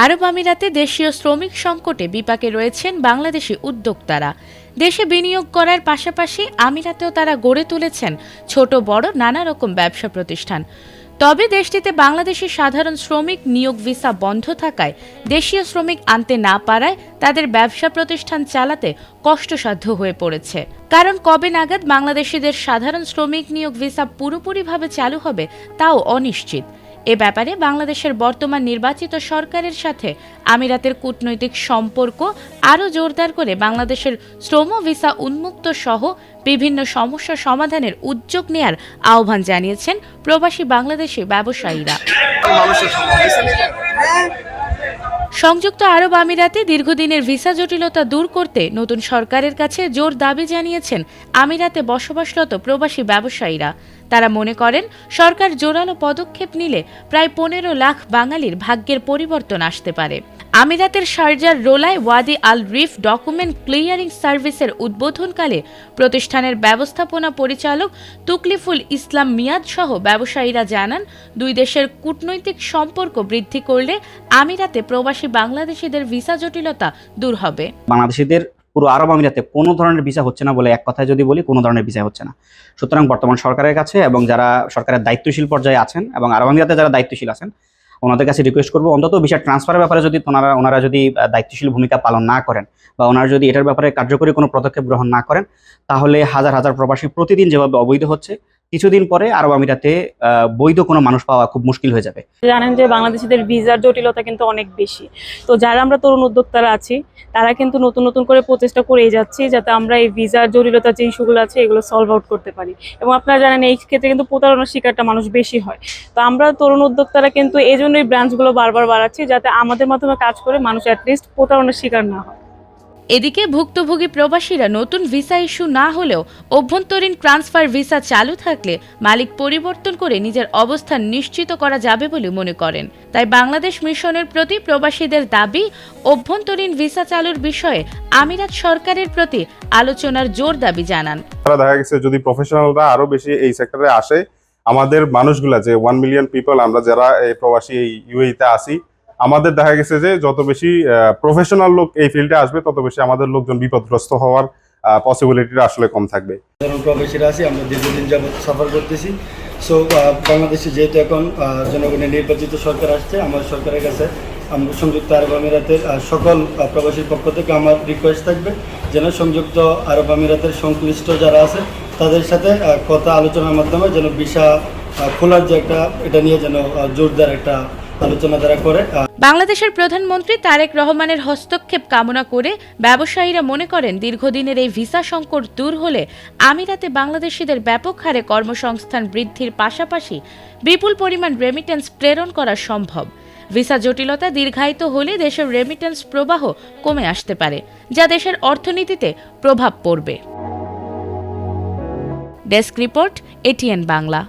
আরব আমিরাতে দেশীয় শ্রমিক সংকটে বিপাকে রয়েছেন বাংলাদেশি উদ্যোক্তারা। দেশে বিনিয়োগ করার পাশাপাশি আমিরাতেও তারা গড়ে তুলেছেন ছোট বড় নানা রকম ব্যবসা প্রতিষ্ঠান। তবে দেশটিতে বাংলাদেশি সাধারণ শ্রমিক নিয়োগ ভিসা বন্ধ থাকায় দেশীয় শ্রমিক আনতে না পারায় তাদের ব্যবসা প্রতিষ্ঠান চালাতে কষ্টসাধ্য হয়ে পড়েছে। কারণ কবে নাগাদ বাংলাদেশিদের সাধারণ শ্রমিক নিয়োগ ভিসা পুরোপুরিভাবে চালু হবে তাও অনিশ্চিত। এ ব্যাপারে বাংলাদেশের বর্তমান নির্বাচিত সরকারের সাথে আমিরাতের কূটনৈতিক সম্পর্ক আরও জোরদার করে বাংলাদেশের শ্রম ভিসা উন্মুক্ত সহ বিভিন্ন সমস্যা সমাধানের উদ্যোগ নেয়ার আহ্বান জানিয়েছেন প্রবাসী বাংলাদেশি ব্যবসায়ীরা। সংযুক্ত আরব আমিরাতে দীর্ঘদিনের ভিসা জটিলতা দূর করতে নতুন সরকারের কাছে জোর দাবি জানিয়েছেন আমিরাতে বসবাসরত প্রবাসী ব্যবসায়ীরা। তারা মনে করেন সরকার জোরালো পদক্ষেপ নিলে প্রায় 15 লাখ বাঙালির ভাগ্যের পরিবর্তন আসতে পারে। আমিরাতের শারজার রোলায় ওয়াদি আল রিফ ডকুমেন্ট ক্লিয়ারিং সার্ভিসের উদ্বোধনকালে প্রতিষ্ঠানের ব্যবস্থাপনা পরিচালক তুকলিফুল ইসলাম মিয়াদ সহ ব্যবসায়ীরা জানান, দুই দেশের কূটনৈতিক সম্পর্ক বৃদ্ধি করলে আমিরাতে প্রবাসী বাংলাদেশিদের ভিসা জটিলতা দূর হবে। বাংলাদেশিদের পুরো আরব আমিরাতে কোনো ধরনের ভিসা হচ্ছে না বলে এক কথায় যদি বলি, কোনো ধরনের ভিসা হচ্ছে না। সুতরাং বর্তমান সরকারের কাছে এবং যারা সরকারের দায়িত্বশীল পর্যায়ে আছেন এবং আরব আমিরাতে যারা দায়িত্বশীল আছেন ওনাদের কাছে রিকোয়েস্ট করবো, অন্তত ভিসা ট্রান্সফারের ব্যাপারে যদি ওনারা যদি দায়িত্বশীল ভূমিকা পালন না করেন বা ওনারা যদি এটার ব্যাপারে কার্যকরী কোনো পদক্ষেপ গ্রহণ না করেন, তাহলে হাজার হাজার প্রবাসী প্রতিদিন যেভাবে অবৈধ হচ্ছে, কিছুদিন পরে আরব আমিরাতে বৈধ কোনো মানুষ পাওয়া খুব মুশকিল হয়ে যাবে। জানেন যে বাংলাদেশিদের ভিসার জটিলতা কিন্তু অনেক বেশি। তো যারা আমরা তরুণ উদ্যোক্তারা আছি তারা কিন্তু নতুন নতুন করে প্রচেষ্টা করেই যাচ্ছি যাতে আমরা এই ভিসার জটিলতা যে ইস্যুগুলো আছে এগুলো সলভ আউট করতে পারি। এবং আপনারা জানেন এই ক্ষেত্রে কিন্তু প্রতারণার শিকারটা মানুষ বেশি হয়। তো আমরা তরুণ উদ্যোক্তারা কিন্তু এই জন্যই ব্রাঞ্চগুলো বারবার বাড়াচ্ছি যাতে আমাদের মাধ্যমে কাজ করে মানুষ অ্যাটলিস্ট প্রতারণার শিকার না হয়। এদিকে ভুক্তভোগী প্রবাসীরা নতুন ভিসা ইস্যু না হলেও অভ্যন্তরীণ ট্রান্সফার ভিসা চালু থাকলে মালিক পরিবর্তন করে নিজের অবস্থান নিশ্চিত করা যাবে বলে মনে করেন। তাই বাংলাদেশ মিশনের প্রতি প্রবাসীদের দাবি, অভ্যন্তরীণ ভিসা চালুর বিষয়ে আমিরাত সরকারের প্রতি আলোচনার জোর দাবি জানান। দেখা গেছে যদি প্রফেশনালরা আরো বেশি এই সেক্টরে আসে, আমাদের মানুষগুলা যে 1 মিলিয়ন পিপল আমরা যারা এই প্রবাসী ইউএইতে আসি, আমাদের দেখা গেছে যে যত বেশি প্রফেশনাল লোক এই ফিল্ডে আসবে তত বেশি আমাদের লোকজন বিপদগ্রস্ত হওয়ার পসিবিলিটিটা আসলে কম থাকবে। প্রবাসীরা আছি, আমরা দীর্ঘদিন যাবত সাফার করতেছি। সো বাংলাদেশে যেহেতু এখন জনগণের নির্বাচিত সরকার আসছে, আমার সরকারের কাছে আমরা সংযুক্ত আরব আমিরাতের সকল প্রবাসীর পক্ষ থেকে আমার রিকোয়েস্ট থাকবে যেন সংযুক্ত আরব আমিরাতের সংশ্লিষ্ট যারা আছে তাদের সাথে কথা আলোচনার মাধ্যমে যেন ভিসা খোলার যে একটা এটা নিয়ে যেন জোরদার একটা আলোচনা দ্বারা করে। বাংলাদেশের প্রধানমন্ত্রী তারেক রহমানের হস্তক্ষেপ কামনা করে ব্যবসায়ীরা মনে করেন দীর্ঘদিনের এই ভিসা সংকট দূর হলে আমিরাতে বাংলাদেশিদের ব্যাপক হারে কর্মসংস্থান বৃদ্ধির পাশাপাশি বিপুল পরিমাণ রেমিটেন্স প্রেরণ করা সম্ভব। ভিসা জটিলতা দীর্ঘায়িত হলে দেশের রেমিটেন্স প্রবাহ কমে আসতে পারে, যা দেশের অর্থনীতিতে প্রভাব পড়বে। Desk report, ATN Bangla.